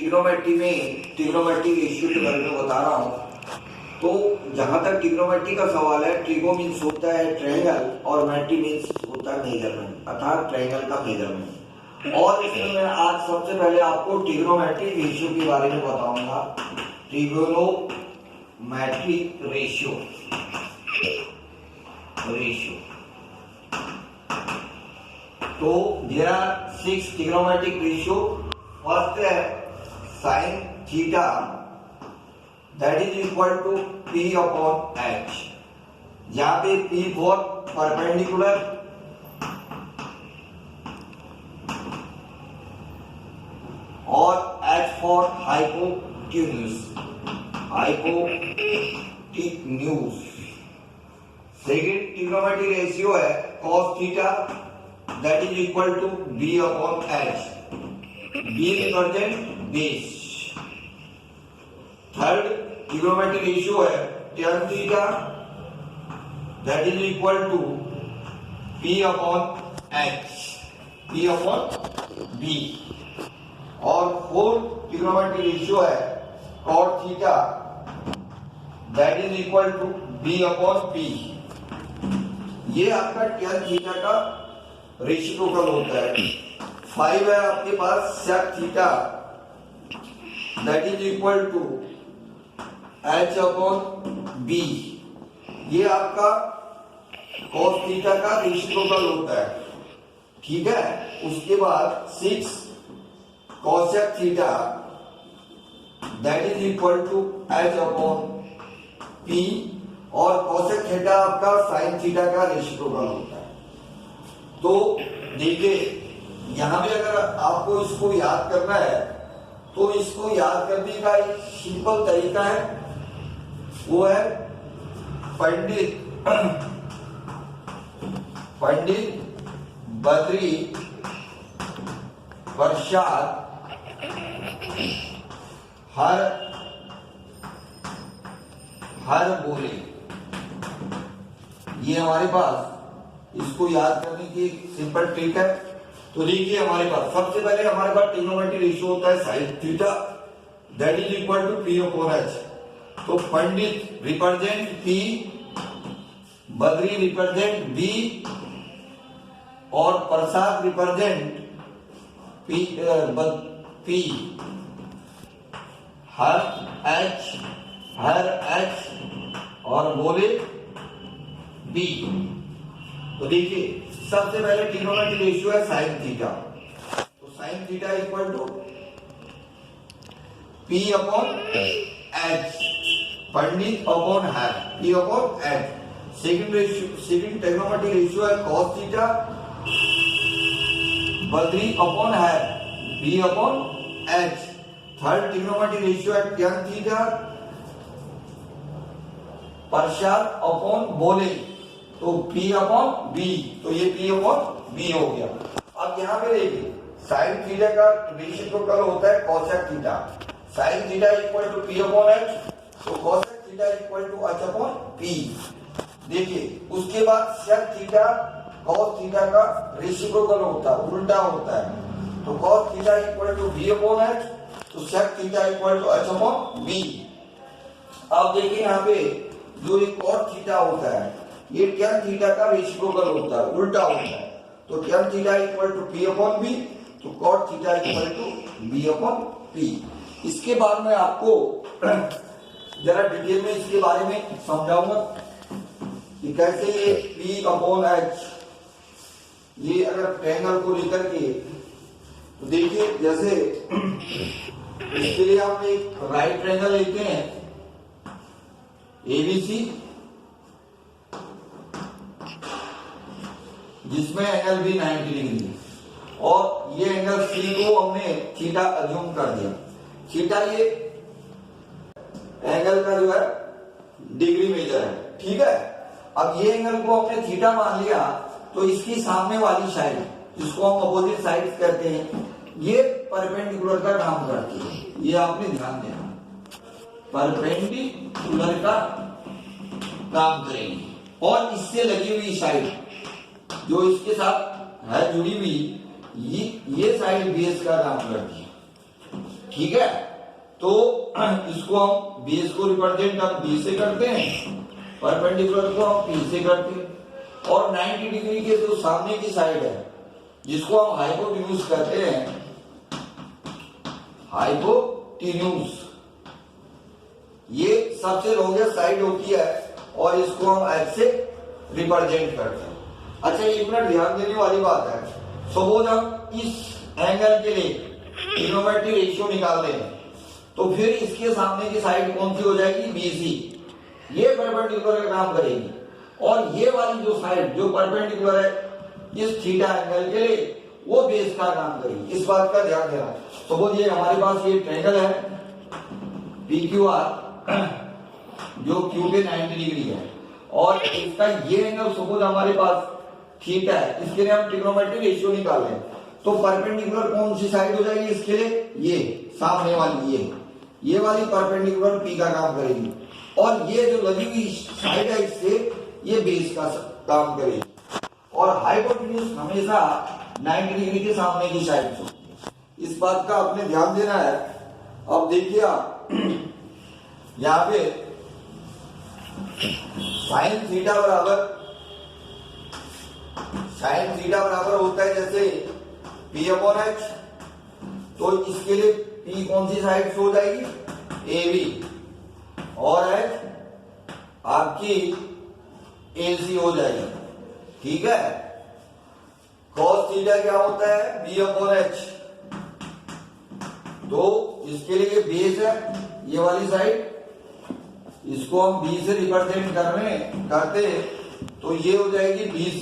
Trigonometry में trigonometry ratio के बारे में बता रहा हूँ। तो जहां तक ट्रिग्नोमेट्री का सवाल है, ट्रिगो मीन्स होता है ट्रायंगल और मेट्री मीन्स होता है मेजरमेंट, अर्थात ट्रायंगल का मेजरमेंट। और इसमें मैं आज सबसे पहले आपको ट्रिग्नोमेट्री रेशियो के बारे में बताऊंगा। ट्रिग्नोमेट्रिक रेशियो तो there are 6 trigonometric ratio. First है sine theta that is equal to P upon H, जहां पे P फॉर परपेंडिकुलर और H for hypotenuse. Second trigonometric ratio है cos theta that is equal to B upon H, B represent base. Third trigonometric ratio है tan theta that is equal to P upon H, P upon B। और fourth trigonometric ratio है cot theta that is equal to B upon P। ये आपका tan theta का reciprocal होता है। 5 है आपके पास sec theta that is equal to H upon B। ये आपका cos थीटा का रेसिप्रोकल होता है, ठीक है। उसके बाद 6 cosec theta that is equal to H upon P। और cosec थीटा आपका sin थीटा का रेसिप्रोकल होता है। तो देखिए यहां पे अगर आपको इसको याद करना है तो इसको याद करने का एक सिंपल तरीका है, वो है पंडित बद्री प्रसाद हर बोले। ये हमारे पास इसको याद करने की एक सिंपल ट्रिक है। तो देखिए हमारे पास सबसे पहले हमारे पास ट्रिग्नोमेट्रिक रेशियो होता है sine theta that is equal to P upon H। तो Pandit represent P, Badri represent B और प्रसाद रिप्रेजेंट P, हर H और बोले B। तो देखिए सबसे पहले ट्रिग्नोमेट्रिक रेशियो है साइन थीटा। तो sine theta equal to P upon H, Pandit upon हर, P upon H। Second trigonometric ratio है cos थीटा बद्री अपॉन हर, B upon H। Third trigonometric ratio है tan थीटा प्रसाद अपॉन बोले, तो P अपॉन B। तो ये P upon B हो गया। अब यहाँ पे देखिए साइन थीटा का रेसिप्रोकल होता है cosec theta. Sine theta equal to P upon H, तो cosec theta equal to H upon P। देखिए उसके बाद sec थीटा cos थीटा का रेसिप्रोकल होता है, उल्टा होता है। तो cos theta equal to B upon H, तो sec theta equal to H upon B। अब देखिए यहाँ पे जो ये cot थीटा होता है ये tan थीटा का रेसिप्रोकल होता है, उल्टा होता है। तो tan theta equal to P upon B, तो cot theta equal to B upon P। इसके बाद मैं आपको जरा डिटेल में इसके बारे में समझाऊंगा कि कैसे ये P अपॉन H ये अगर ट्रायंगल को लेकर के, तो देखिए जैसे इसके लिए हम एक राइट ट्रायंगल लेते हैं ABC, जिसमें एंगल भी 90 डिग्री है और ये एंगल C को हमने थीटा अज्यूम कर दिया। थीटा ये एंगल का जो है डिग्री मेजर है, ठीक है। अब ये एंगल को हमने थीटा मान लिया, तो इसकी सामने वाली साइड जिसको हम अपोजिट साइड कहते हैं ये परपेंडिकुलर का काम करती है। ये आपने ध्यान देना, परपेंडिकुलर का काम करेंगे। और इससे लगी हुई साइड जो इसके साथ है जुड़ी हुई, ये साइड बेस का काम करती है। ठीक है, तो इसको हम बेस को रिप्रेजेंट हम बी से करते हैं, परपेंडिकुलर को हम पी से करते हैं, और 90 डिग्री के जो सामने की साइड है जिसको हम हाइपोटेन्यूज कहते हैं, हाइपोटेन्यूज, ये सबसे लॉन्गेस्ट साइड होती है और इसको हम एच से रिप्रेजेंट करते हैं। अच्छा, एक मिनट ध्यान देने वाली बात है, सपोज हम इस एंगल के लिए ट्रिग्नोमेट्री रेशियो निकाल रहे हैं, तो फिर इसके सामने की साइड कौन सी हो जाएगी, बीसी, ये परपेंडिकुलर का काम करेगी, और ये वाली जो साइड जो परपेंडिकुलर है इस थीटा एंगल के लिए वो बेस का काम करेगी। इस बात का ध्यान देना। सपोज ये हमारे पास ये ट्रायंगल है PQR जो क्यू पे 90 डिग्री है, और इसका ये एंगल सपोज हमारे पास थीटा है, इसके लिए हम ट्रिग्नोमेट्री रेशियो निकाल रहे हैं, तो परपेंडिकुलर कौन सी साइड हो जाएगी इसके लिए, ये सामने वाली, ये वाली परपेंडिकुलर पी का काम करेगी, और ये जो लगी हुई साइड है इससे ये बेस का काम करेगी, और हाइपोटेन्यूज हमेशा 90 डिग्री के सामने की साइड से, इस बात का आपने ध्यान देना है। अब देखिए आप यहां पे साइन थीटा बराबर होता है जैसे P/H, तो इसके लिए P कौन सी साइड से हो जाएगी, AB, और H आपकी AC हो जाएगी, ठीक है। cos थीटा क्या होता है, B/H, तो इसके लिए बेस है ये वाली साइड, इसको हम बी से रिप्रेजेंट करते तो ये हो जाएगी BC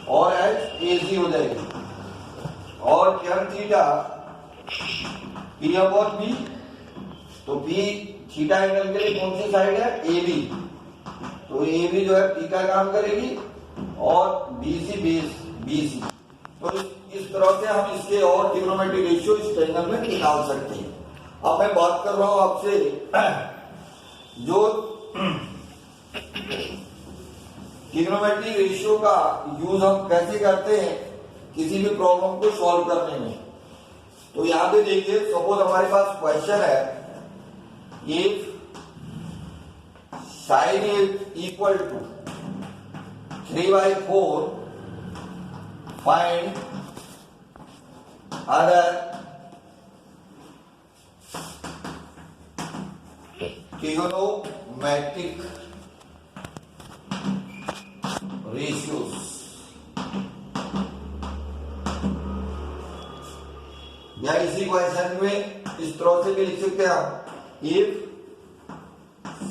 और H AC हो जाएगी, और tan थीटा P/B, तो P थीटा एंगल के लिए कौन सी साइड है, AB, तो AB जो है P का काम करेगी, और BC बेस BC, तो इस तरह से हम इसके और ट्रिग्नोमेट्री रेशियो इस ट्रायंगल में निकाल सकते हैं। अब मैं बात कर रहा हूं आपसे जो ट्रिग्नोमेट्री रेशियो का यूज हम कैसे करते हैं किसी भी प्रॉब्लम को सॉल्व करने में। तो यहां पे देखिए, सपोज हमारे पास क्वेश्चन है, if sine equal to 3/4 find other trigonometric ratios, या इसी क्वेश्चन में इस तरह से भी लिख सकते हैं हम, if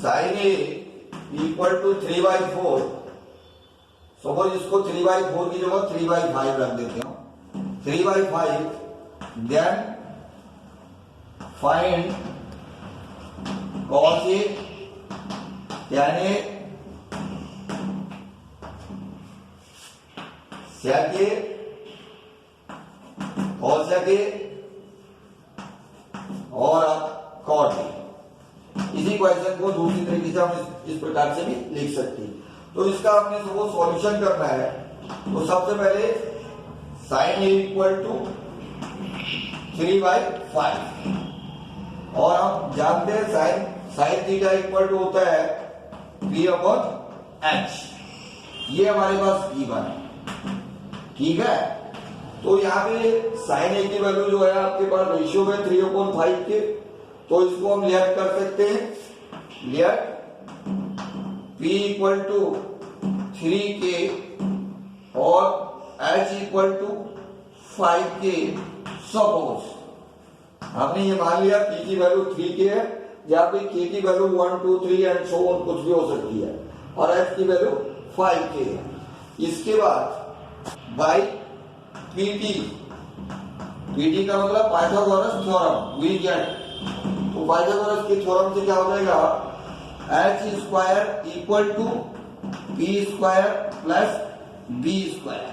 sine A equal to 3/4, suppose इसको 3/4 की जगह 3/5 रख देते हो, 3/5, then find cos A tan A sec A cos A और cot A। इसी क्वेश्चन को दूसरी तरीके से हम इस प्रकार से भी लिख सकते हैं। तो इसका हमने सबको सॉल्यूशन करना है, तो सबसे पहले साइन ए इक्वल टू 3/5, और हम जानते हैं साइन थीटा इक्वल टू होता है P/H, ये हमारे पास P1 है, ठीक है। तो यहाँ पे साइन ए की वैल्यू जो है आपके पास रेशियो में 3/5 के, तो इसको हम लिया कर सकते हैं, लिया P इक्वल टू 3K और H equal to 5K। Suppose हमने ये मान लिया P की वैल्यू 3K है, जहां पे K की वैल्यू 1 2 3 एंड सो ऑन कुछ भी हो सकती है, और H की वैल्यू 5K है। इसके बाद बाई PT का मतलब पाइथागोरस थ्योरम, वी गेट, तो पाइथागोरस के थ्योरम से क्या हो जाएगा, H square equal to P square plus B square,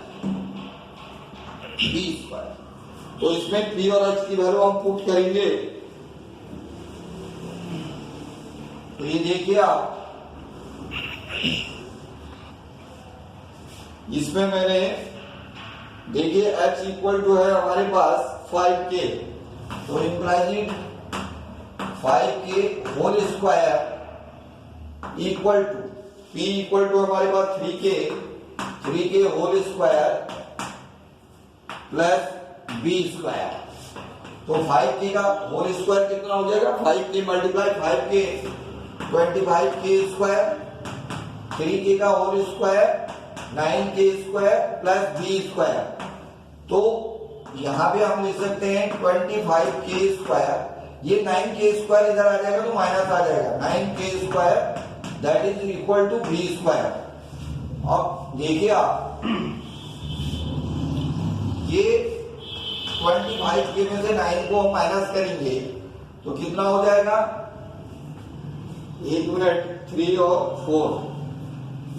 तो इसमें P और H की वैल्यू हम पुट करेंगे, तो ये देखिए आप, इसमें मैंने देखिए H इक्वल टू है हमारे पास 5K, तो implies it 5k whole square equal to p equal to हमारे पास 3k whole square plus b square. तो 5k का होल स्क्वायर कितना हो जाएगा, 5k multiply 5k 25k square, 3k का whole square 9k square plus b square. तो यहां पे हम लिख सकते हैं 25k स्क्वायर, ये 9k स्क्वायर इधर आ जाएगा तो माइनस आ जाएगा, 9k square that is equal to b square. अब देखिए आप ये 25k में से 9 को हम माइनस करेंगे तो कितना हो जाएगा, 1 मिनट 3 और 4,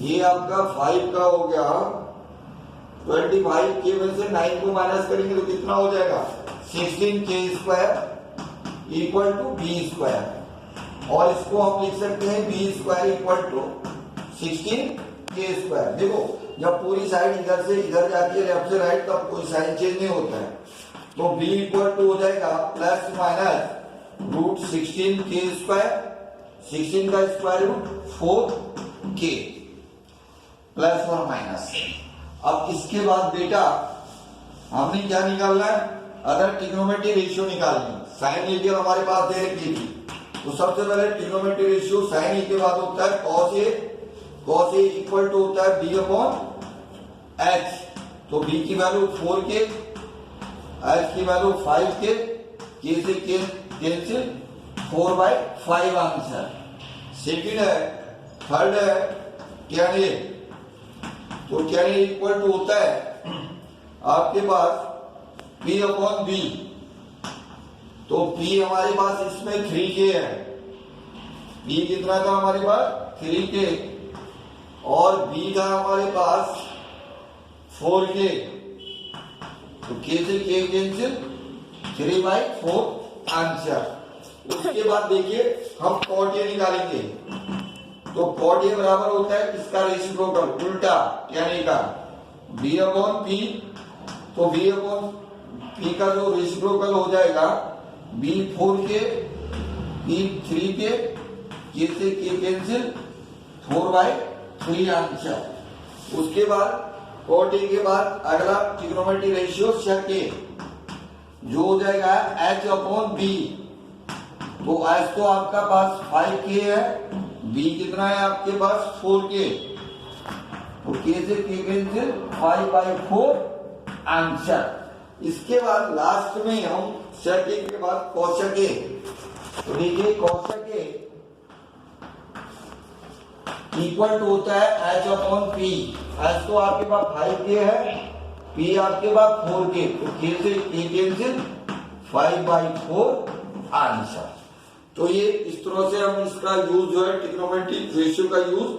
ये आपका 5 का हो गया, 25k में से 9 को माइनस करेंगे तो कितना हो जाएगा, 16k square equal to b square. और इसको हम लिख सकते हैं b square equal to 16k square. देखो जब पूरी साइड इधर से इधर जाती है लेफ्ट से राइट तब कोई साइन चेंज नहीं होता है। तो b इक्वल टू हो जाएगा plus minus root 16k square, 16 का स्क्वायर रूट 4k प्लस और माइनस। अब इसके बाद बेटा हमने क्या निकालना है, अदर ट्रिग्नोमेट्री रेशियो निकालनी है। साइन ए हमारे पास दे रखी थी, तो सबसे पहले ट्रिग्नोमेट्री रेशियो साइन ए के बाद होता है कॉस ए इक्वल टू होता है b अपॉन h। तो b की वैल्यू 4k, h की वैल्यू 5k, k से k कैंसिल 4/5 आंसर। सेकंड है, थर्ड है tan a, तो tan a इक्वल टू होता है आपके पास p अपॉन b। तो p हमारे पास इसमें 3k है, p कितना था हमारे पास 3k और b था हमारे पास 4k, तो k से k कैंसिल 3/4 आंसर। उसके बाद देखिए हम कॉट ए निकालेंगे, तो कॉट ए बराबर होता है इसका रेसिप्रोकल उल्टा यानी का b अपॉन p। तो b अपॉन p का जो रेसिप्रोकल हो जाएगा b 4k, p 3k, k से k कैंसिल 4/3 आंसर। उसके बाद कॉट ए के बाद अगला ट्रिग्नोमेट्री रेशियो सेक ए जो हो जाएगा h अपॉन b। तो h तो आपका पास 5k है, b कितना है आपके पास 4k, तो k से k कैंसिल 5/4 आंसर। इसके बाद लास्ट में हम सेक ए के बाद कॉसेक ए, तो देखिए कॉसेक ए इक्वल टू होता है h अपॉन p। h तो आपके पास 5k है, p आपके पास 4k, तो k से k कैंसिल 5/4 आंसर। तो ये इस तरह से हम इसका यूज जो है ट्रिग्नोमेट्री रेशियो का यूज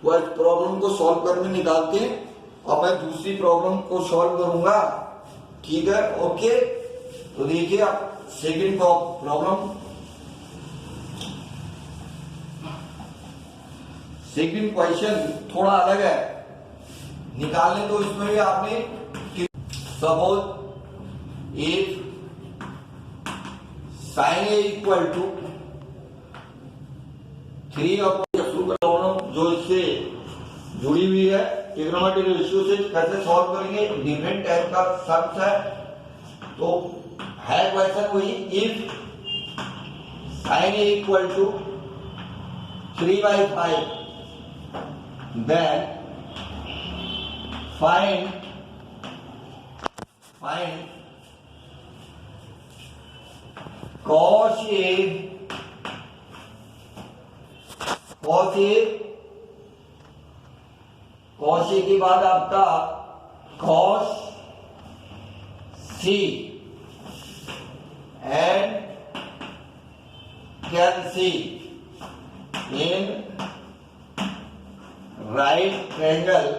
वो प्रॉब्लम को सॉल्व करने निकालते हैं। और मैं दूसरी प्रॉब्लम को सॉल्व करूंगा, ठीक है, ओके। तो देखिए आप सेकंड प्रॉब्लम, सेकंड क्वेश्चन थोड़ा अलग है, निकालने तो इसमें भी आपने suppose if sine A equal to 3 problem जो इससे जुड़ी हुई है ट्रिग्नोमेट्री रेशियो से कैसे सॉल्व करेंगे, डिफरेंट टाइप का सम्स है। तो है क्वेश्चन वही, if sine A equal to 3/5 then find cos A के बाद आपका cos C and tan C in right triangle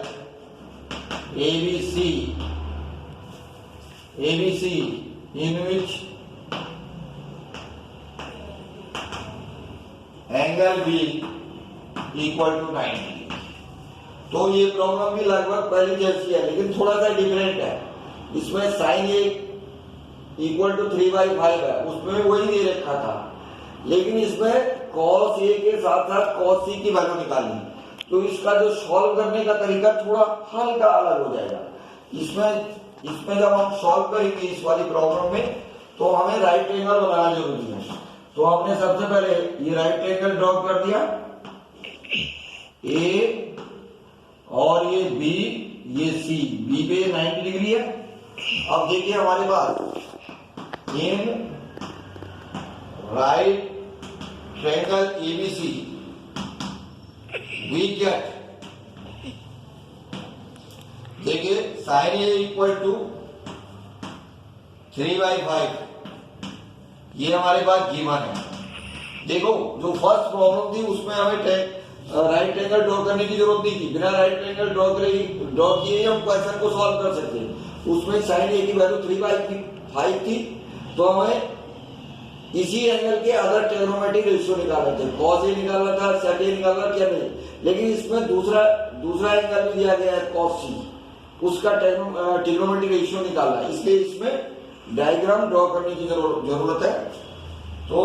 ABC in which angle B equal to 90। तो ये प्रॉब्लम भी लगभग पहली जैसी है लेकिन थोड़ा सा डिफरेंट है। इसमें साइन ए इक्वल टू 3/5 है, उसमें वही दे रखा था, लेकिन इसमें cos A के साथ साथ cos C की वैल्यू निकालनी, तो इसका जो सॉल्व करने का तरीका थोड़ा हल्का अलग हो जाएगा। इसमें जब हम सॉल्व करेंगे इस वाली प्रॉब्लम में, तो हमें राइट एंगल बनाना जरूरी है। तो हमने सबसे पहले ये राइट एंगल ड्रॉ कर दिया, ए और ये बी, ये सी, बी पे 90 डिग्री है। अब देखिए हमारे पास in right triangle ABC we get, देखिए साइन ए इक्वल टू 3/5, ये हमारे पास गिवन है। देखो जो फर्स्ट प्रॉब्लम थी उसमें हमें राइट एंगल ड्रॉ करने की जरूरत नहीं थी, बिना राइट एंगल ड्रॉ किए हम क्वेश्चन को सॉल्व कर सकते हैं। उसमें साइन ए की वैल्यू 3/5 थी, तो हमें इसी एंगल के अदर ट्रिग्नोमेट्रिक रेशियो निकालना थे, cos ए निकालना था, sec ए निकालना क्या नहीं, लेकिन इसमें दूसरा एंगल भी दिया गया है cos C, उसका ट्रिग्नोमेट्रिक रेशियो निकालना है, इसलिए इसमें डायग्राम ड्रॉ करने की जरूरत है। तो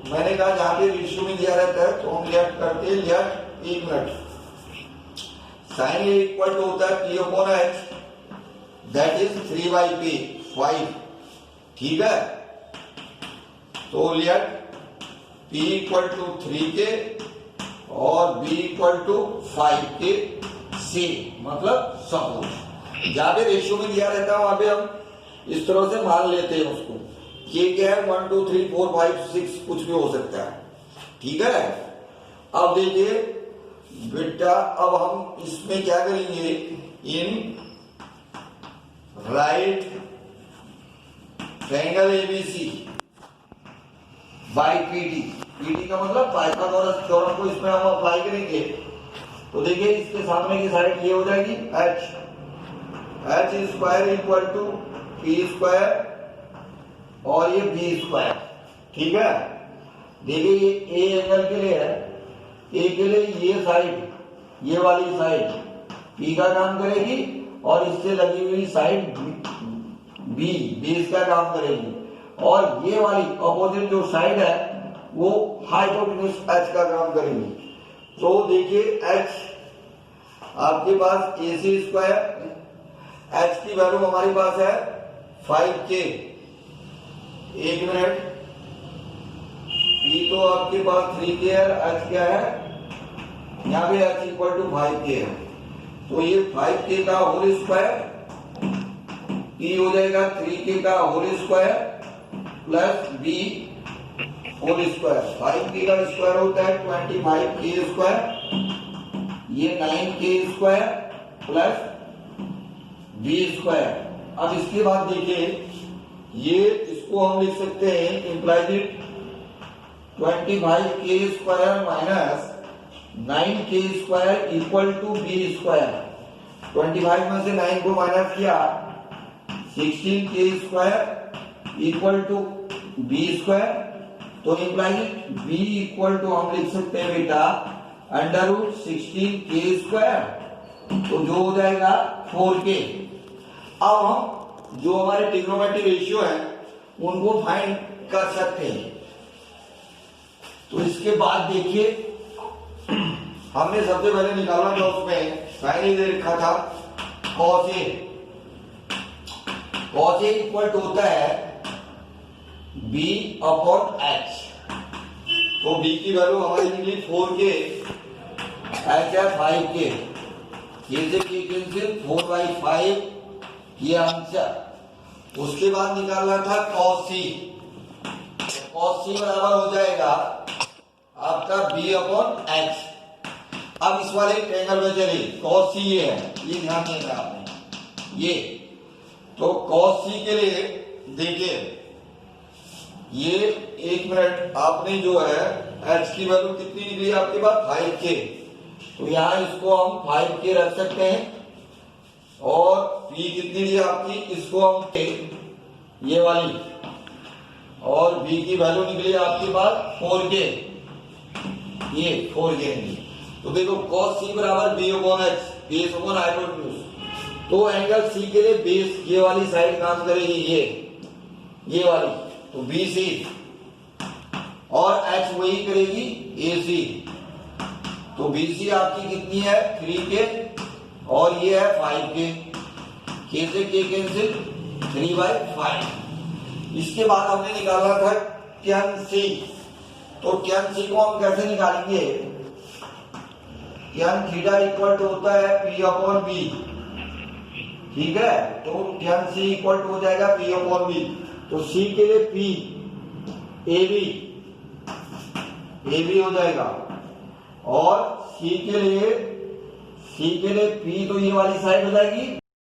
मैंने कहा जहां पे रेशियो में दिया रहता है तो हम लेट करते हैं, late 1 minute, sine A equal to होता है p/h, दैट इज 3/5, ठीक है। तो late p equal to 3k और b इक्वल टू 5k से, मतलब सपोज जहां पे रेशियो में दिया रहता है वहां पे हम इस तरह से मान लेते हैं उसको, ये क्या है 1 2 3 4 5 6 कुछ भी हो सकता है, ठीक है। अब देखिए बेटा, अब हम इसमें क्या करेंगे, इन right triangle ABC by PD, PD का मतलब पाइथागोरस थ्योरम को इसमें हम अप्लाई करेंगे। तो देखिए इसके सामने की साइड ये हो जाएगी h square equal to p square और ये b स्क्वायर, ठीक है। देखिए ये ए एंगल के लिए है, ए के लिए ये साइड, ये वाली साइड p का काम करेगी और इससे लगी हुई साइड b बेस का काम करेगी, और ये वाली अपोजिट जो साइड है वो हाइपोटेन्यूज h का काम करेगी। तो देखिए h आपके पास ac स्क्वायर, h की वैल्यू हमारे पास है 5k, 1 मिनट, p तो आपके पास 3k है, h क्या है, यहाँ पे h इक्वल टू 5k है, तो ये 5k का होल स्क्वायर, p हो जाएगा 3k का whole square plus b whole square. 5k का स्क्वायर होता है 25k स्क्वायर, ये 9k square plus b square. अब इसके बाद देखिए ये इसको हम लिख सकते हैं implies it 25k square minus 9k square equal to b square. 25 में से 9 को माइनस किया, 16k square equal to b square, तो इंप्लाइज b इक्वल टू हम लिख सकते हैं बेटा अंडर रूट 16k स्क्वायर, तो जो हो जाएगा 4k। अब हम जो हमारे ट्रिग्नोमेट्रिक रेशियो है उनको फाइंड कर सकते हैं। तो इसके बाद देखिए हमने सबसे पहले निकाला था, उसमें साइन ए दे रखा था cos A, cos A equal to होता है b अपॉन h, तो b की वैल्यू हमारी निकली 4k, h है 5k, ये से कैंसिल 4/5 ये आंसर। उसके बाद निकालना था cos C, cos C बराबर हो जाएगा आपका b अपॉन h। अब इस वाले ट्रायंगल में चलिए, cos C ये है, ये ध्यान देना आपने, ये तो cos C के लिए देखिए ये 1 मिनट, आपने जो है h की वैल्यू कितनी निकली आपके पास 5k, तो यहाँ इसको हम 5k रख सकते हैं, और p कितनी दी आपकी, इसको हम ये वाली, और b की वैल्यू निकली आपके पास 4k, ये 4k निकली। तो देखो cos C बराबर b upon h, base upon hypotenuse, तो एंगल C के लिए बेस ये वाली साइड काम करेगी, ये वाली, तो बी सी, और एच वही करेगी ए सी, तो बी सी आपकी कितनी है 3K और ये है 5K, K से K कैंसिल 3/5। इसके बाद हमने निकाला था tan C, तो tan C को हम कैसे निकालेंगे, tan थीटा इक्वल टू होता है P अपॉन B, ठीक है, तो tan C इक्वल टू हो जाएगा P अपॉन B, तो C के लिए P AB हो जाएगा, और C के लिए P तो ये वाली साइड हो जाएगी